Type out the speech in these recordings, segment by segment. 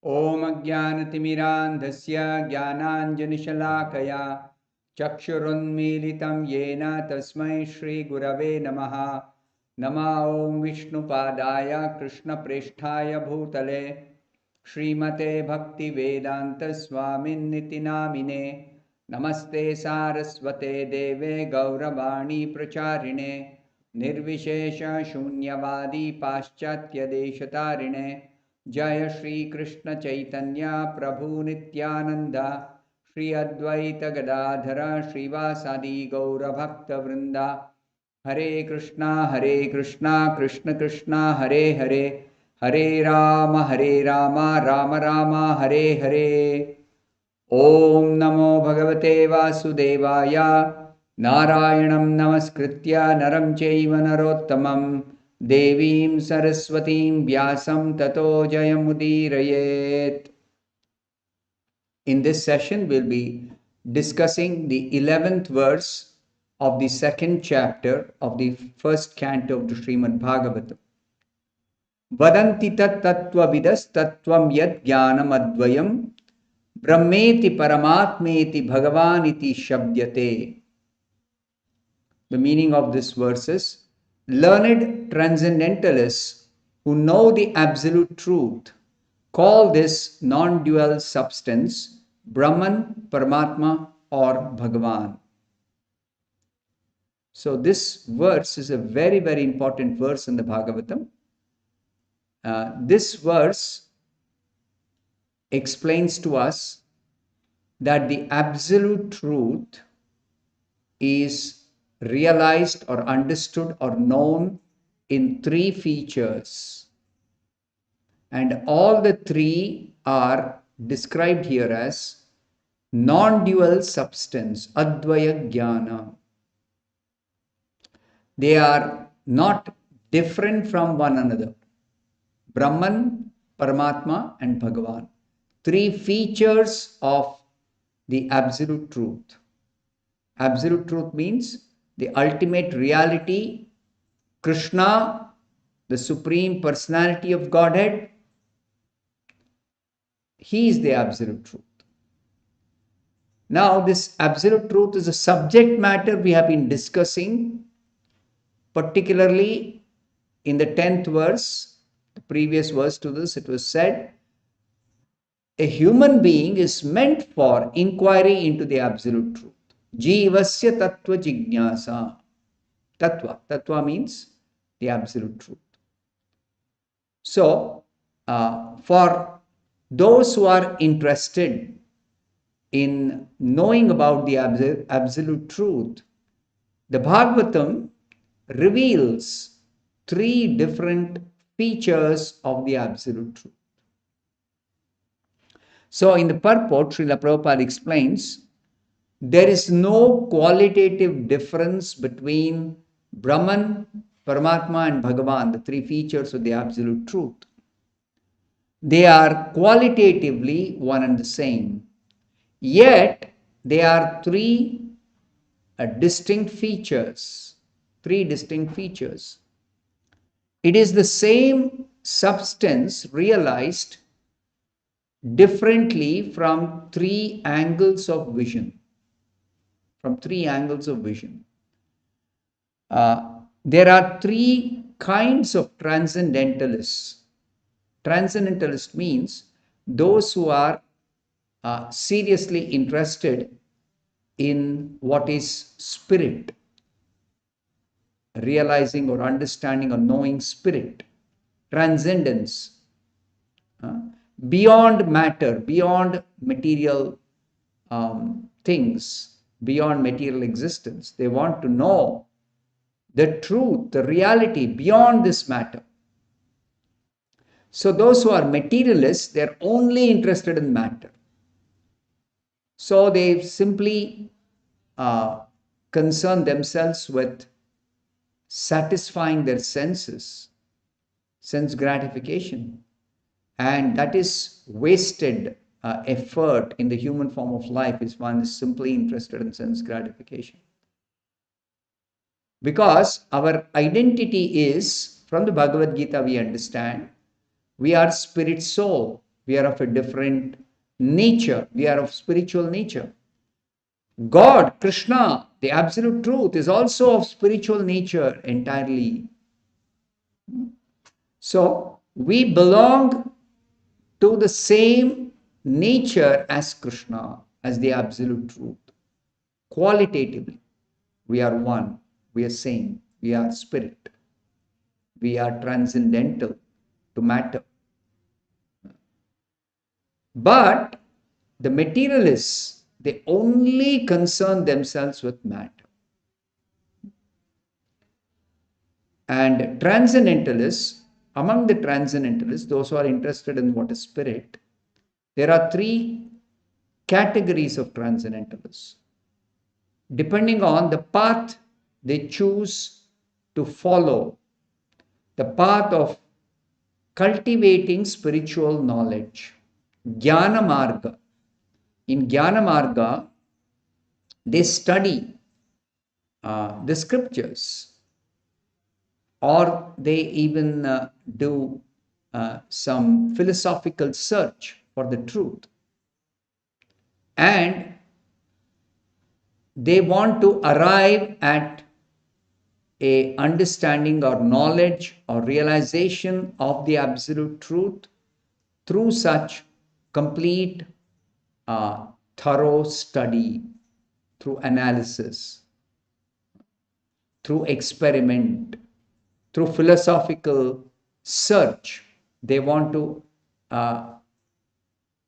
ॐ अज्ञानतिमिरान्धस्य ज्ञानाञ्जनशलाकया चक्षुरुन्मीलितं येन तस्मै श्रीगुरवे नमः। नमः ॐ विष्णुपादाय कृष्णप्रेष्ठाय भूतले श्रीमते भक्तिवेदान्त स्वामिन्निति नामिने। नमस्ते सारस्वते देवे गौरवाणी प्रचारिणे निर्विशेष शून्यवादी पाश्चात्यदेशतारिणे। जय श्री कृष्ण चैतन्य प्रभु नित्यानंद श्री अद्वैत गदाधर श्रीवासादि गौर भक्त वृंदा। हरे कृष्णा कृष्ण कृष्णा हरे हरे, हरे राम राम राम हरे हरे। ओम नमो भगवते वासुदेवाय। नारायणं नमस्कृत्य नरं चैव नरोत्तमं देवीं सरस्वतीं व्यासं ततो जयमुदीरयेत्। In this session, we'll be discussing the 11th verse of the second chapter of the first canto of the Srimad-Bhagavatam. Vadanti tat tattvavidas tattvam yad jnanam advayam brahmeti paramatmeti bhagavaniti shabdyate. The meaning of this verse is, learned transcendentalists who know the absolute truth call this non-dual substance Brahman, Paramatma or Bhagavan. So this verse is a very, very important verse in the Bhagavatam. This verse explains to us that the absolute truth is realized or understood or known in three features, and all the three are described here as non-dual substance, Advaya Jnana. They are not different from one another. Brahman, Paramatma and Bhagavan. Three features of the absolute truth. Absolute truth means the ultimate reality, Krishna, the Supreme Personality of Godhead. He is the absolute truth. Now, this absolute truth is a subject matter we have been discussing, particularly in the 10th verse, the previous verse to this, it was said, a human being is meant for inquiry into the absolute truth. Jivasya tattva jignasa. Tattva means the absolute truth. So, for those who are interested in knowing about the absolute truth, the Bhagavatam reveals three different features of the absolute truth. So, in the purport, Srila Prabhupada explains, there is no qualitative difference between Brahman, Paramatma and Bhagavan, the three features of the absolute truth. They are qualitatively one and the same. Yet, they are three distinct features. Three distinct features. It is the same substance realized differently from three angles of vision. From three angles of vision. There are three kinds of transcendentalists. Transcendentalist means those who are seriously interested in what is spirit, realizing or understanding or knowing spirit, transcendence, beyond matter, beyond material things, beyond material existence. They want to know the truth, the reality beyond this matter. So those who are materialists, they're only interested in matter. So they simply concern themselves with satisfying their senses, sense gratification. And that is wasted effort in the human form of life, is one is simply interested in sense gratification. Because our identity is, from the Bhagavad Gita we understand, we are spirit soul. We are of a different nature. We are of spiritual nature. God, Krishna, the absolute truth, is also of spiritual nature entirely. So we belong to the same nature as Krishna, as the absolute truth. Qualitatively, we are one, we are same, we are spirit, we are transcendental to matter. But the materialists, they only concern themselves with matter. And transcendentalists, among the transcendentalists, those who are interested in what is spirit, there are three categories of transcendentalists. Depending on the path they choose to follow, the path of cultivating spiritual knowledge, Jnana Marga. In Jnana Marga, they study the scriptures, or they even do some philosophical search for the truth. And they want to arrive at a understanding or knowledge or realization of the absolute truth through such complete thorough study, through analysis, through experiment, through philosophical search. They want to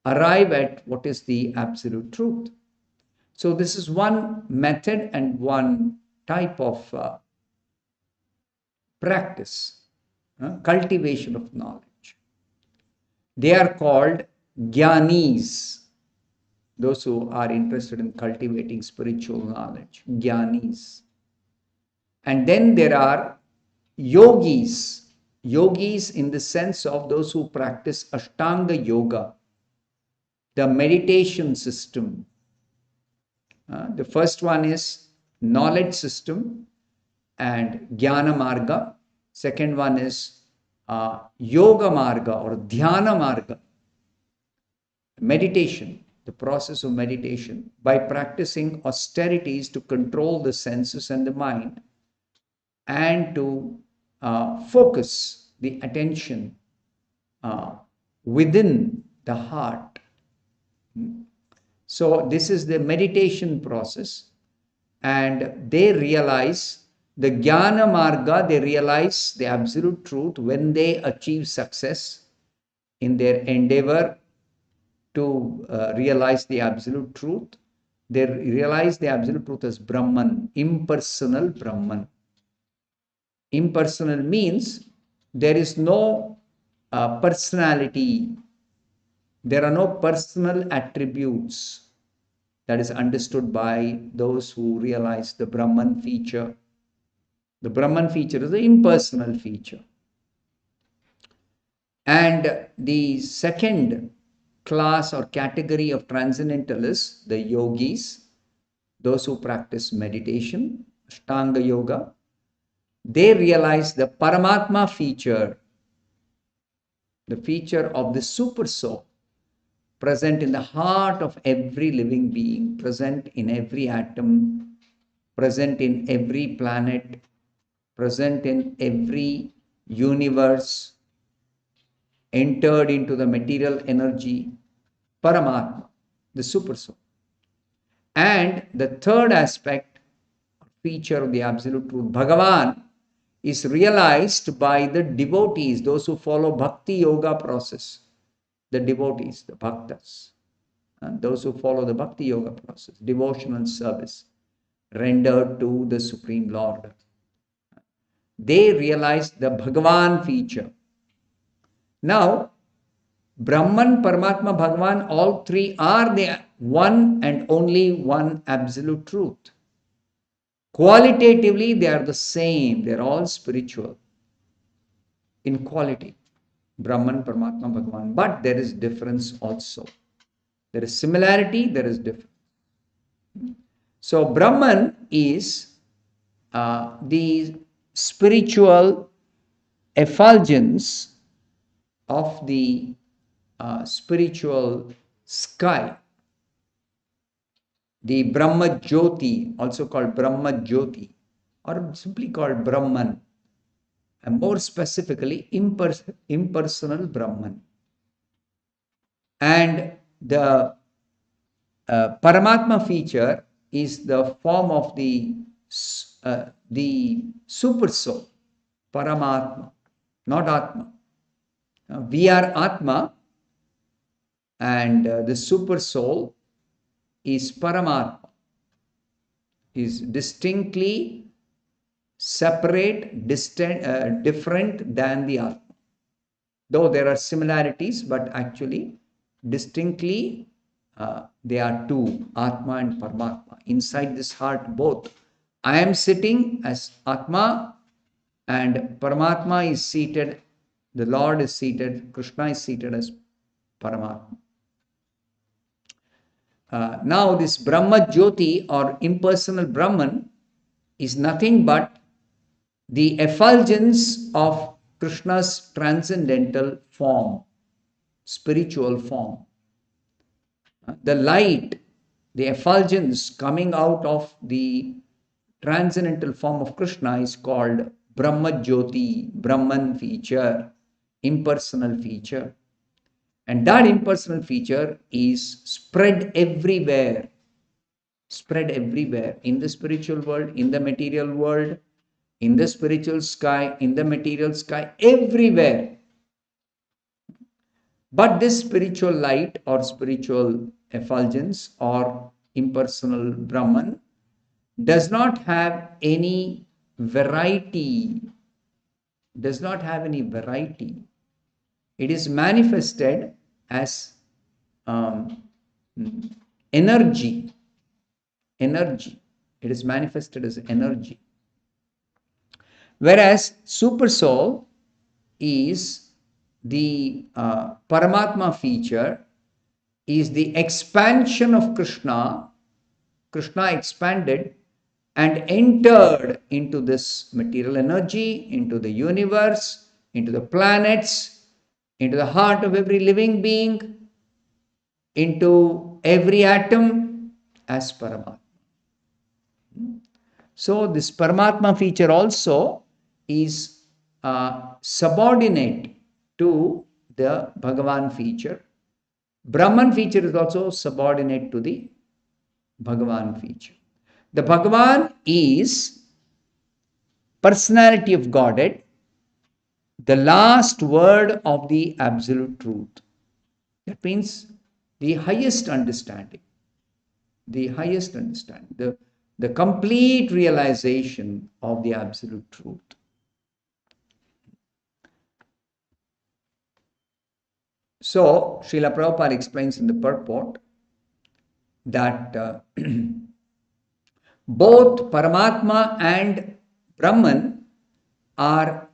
arrive at what is the absolute truth. So this is one method and one type of practice, cultivation of knowledge. They are called jnanis, those who are interested in cultivating spiritual knowledge, jnanis. And then there are yogis, yogis in the sense of those who practice Ashtanga Yoga, the meditation system. The first one is knowledge system and Jnana Marga. Second one is Yoga Marga or Dhyana Marga, meditation, the process of meditation, by practicing austerities to control the senses and the mind and to focus the attention within the heart. So this is the meditation process, and they realize the Jnana Marga, they realize the absolute truth when they achieve success in their endeavor to realize the absolute truth. They realize the absolute truth as Brahman, impersonal Brahman. Impersonal means there is no personality, there are no personal attributes. That is understood by those who realize the Brahman feature. The Brahman feature is the impersonal feature. And the second class or category of transcendentalists, the yogis, those who practice meditation, Ashtanga Yoga, they realize the Paramatma feature, the feature of the super soul, present in the heart of every living being, present in every atom, present in every planet, present in every universe, entered into the material energy, Paramatma, the super soul. And the third aspect, feature of the absolute truth, Bhagavan, is realized by the devotees, those who follow Bhakti Yoga process, the devotees, the bhaktas, and those who follow the Bhakti Yoga process, devotional service rendered to the Supreme Lord. They realize the Bhagavan feature. Now, Brahman, Paramatma, Bhagavan, all three are the one and only one absolute truth. Qualitatively, they are the same. They are all spiritual in quality. Brahman, Paramatma, Bhagavan. But there is difference also. There is similarity, there is difference. So, Brahman is the spiritual effulgence of the spiritual sky, the Brahma Jyoti, also called Brahma Jyoti, or simply called Brahman, and more specifically impersonal Brahman. And the Paramatma feature is the form of the super soul, Paramatma, not Atma. We are Atma, and the super soul is Paramatma, is distinctly separate, distant, different than the Atma. Though there are similarities, but actually distinctly they are two, Atma and Paramatma. Inside this heart, both. I am sitting as Atma, and Paramatma is seated, the Lord is seated, Krishna is seated as Paramatma. Now this Brahma Jyoti or impersonal Brahman is nothing but the effulgence of Krishna's transcendental form, spiritual form. The light, the effulgence coming out of the transcendental form of Krishna is called Brahma Jyoti, Brahman feature, impersonal feature. And that impersonal feature is spread everywhere in the spiritual world, in the material world, in the spiritual sky, in the material sky, everywhere. But this spiritual light or spiritual effulgence or impersonal Brahman does not have any variety, It is manifested as energy. It is manifested as energy. Whereas super soul is the Paramatma feature, is the expansion of Krishna. Krishna expanded and entered into this material energy, into the universe, into the planets, into the heart of every living being, into every atom as Paramatma. So this Paramatma feature also is subordinate to the Bhagavan feature. Brahman feature is also subordinate to the Bhagavan feature. The Bhagavan is personality of Godhead, the last word of the absolute truth. That means the highest understanding, the complete realization of the absolute truth. So, Srila Prabhupada explains in the purport that both Paramatma and Brahman are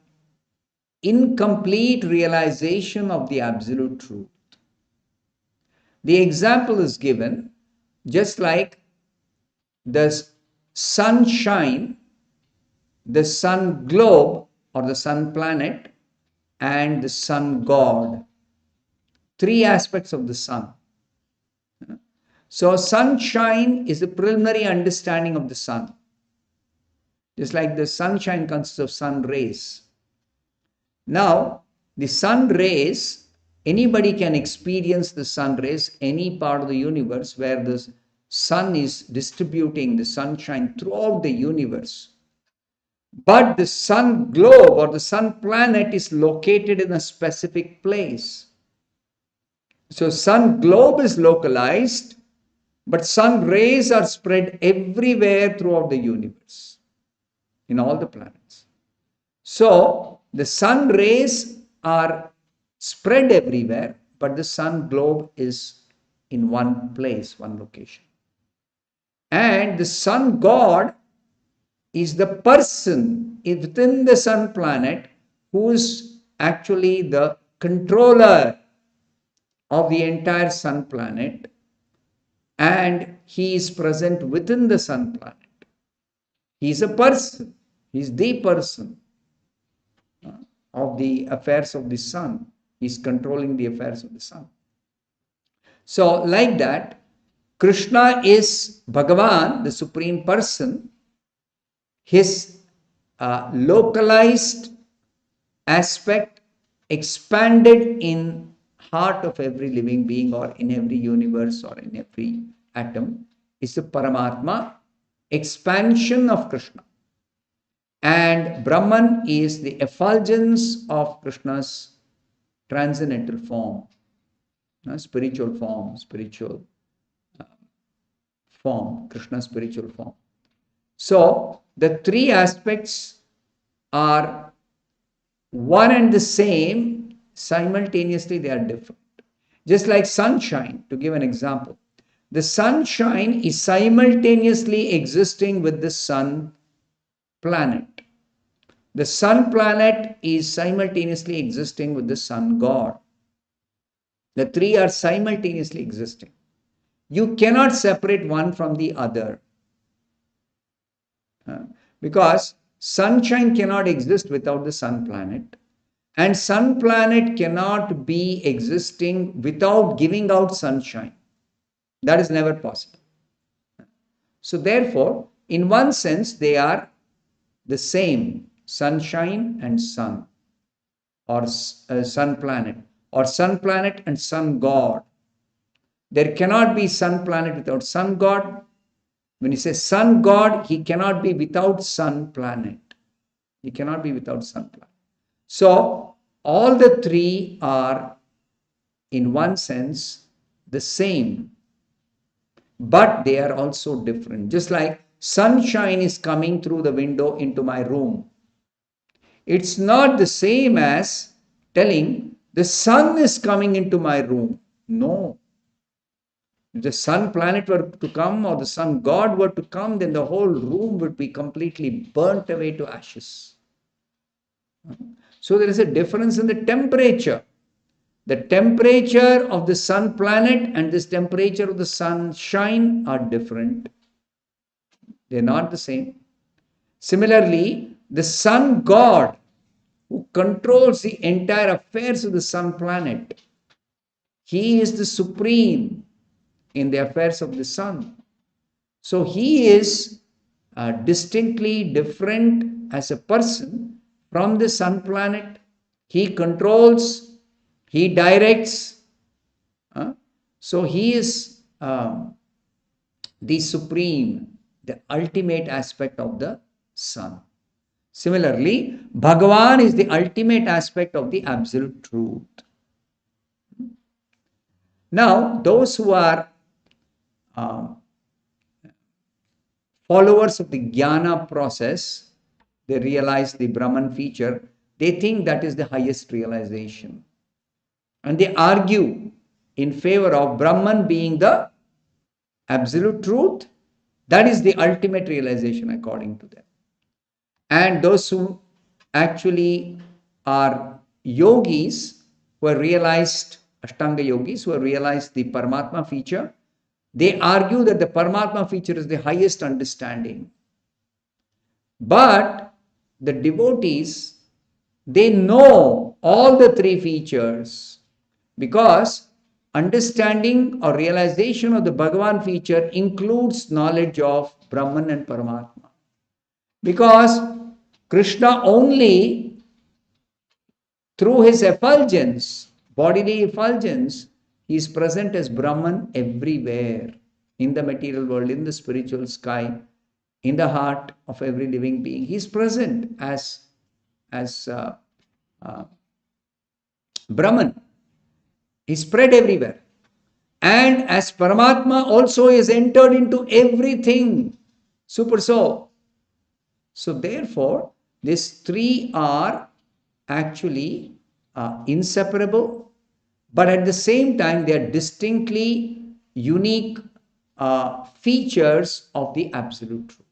incomplete realization of the absolute truth. The example is given just like the sunshine, the sun globe or the sun planet, and the sun god. Three aspects of the sun. So sunshine is a preliminary understanding of the sun. Just like the sunshine consists of sun rays. Now, the sun rays, anybody can experience the sun rays, any part of the universe where the sun is distributing the sunshine throughout the universe. But the sun globe or the sun planet is located in a specific place. So sun globe is localized, but sun rays are spread everywhere throughout the universe, in all the planets. So the sun rays are spread everywhere, but the sun globe is in one place, one location. And the sun god is the person within the sun planet who is actually the controller of the entire sun planet, and he is present within the sun planet. He is a person. He is the person of the affairs of the sun. He is controlling the affairs of the sun. So, like that, Krishna is Bhagavan, the Supreme Person. His localized aspect expanded in heart of every living being or in every universe or in every atom is the Paramatma, expansion of Krishna. And Brahman is the effulgence of Krishna's transcendental form, spiritual form, Krishna's spiritual form. So the three aspects are one and the same, simultaneously they are different. Just like sunshine, to give an example. The sunshine is simultaneously existing with the sun planet. The sun planet is simultaneously existing with the sun god. The three are simultaneously existing. You cannot separate one from the other. Because sunshine cannot exist without the sun planet. And sun planet cannot be existing without giving out sunshine. That is never possible. So therefore, in one sense, they are the same, sunshine and sun, or sun planet, or sun planet and sun god. There cannot be sun planet without sun god. When you say sun god, he cannot be without sun planet. He cannot be without sun planet. So all the three are, in one sense, the same, but they are also different. Just like sunshine is coming through the window into my room. It's not the same as telling the sun is coming into my room. No. If the sun planet were to come or the sun god were to come, then the whole room would be completely burnt away to ashes. So there is a difference in the temperature. The temperature of the sun planet and this temperature of the sunshine are different. They are not the same. Similarly, the sun god who controls the entire affairs of the sun planet, he is the supreme in the affairs of the sun. So he is distinctly different as a person from the sun planet. He controls, he directs. So he is the supreme, the ultimate aspect of the sun. Similarly, Bhagavan is the ultimate aspect of the absolute truth. Now, those who are followers of the jnana process, they realize the Brahman feature, they think that is the highest realization. And they argue in favor of Brahman being the absolute truth. That is the ultimate realization according to them. And those who actually are yogis, who have realized, Ashtanga yogis, who have realized the Paramatma feature, they argue that the Paramatma feature is the highest understanding. But the devotees, they know all the three features, because understanding or realization of the Bhagavan feature includes knowledge of Brahman and Paramatma. Because Krishna only through his effulgence, bodily effulgence, he is present as Brahman everywhere, in the material world, in the spiritual sky, in the heart of every living being. He is present as Brahman. He is spread everywhere. And as Paramatma also is entered into everything, super soul. So therefore, these three are actually inseparable, but at the same time, they are distinctly unique features of the absolute truth.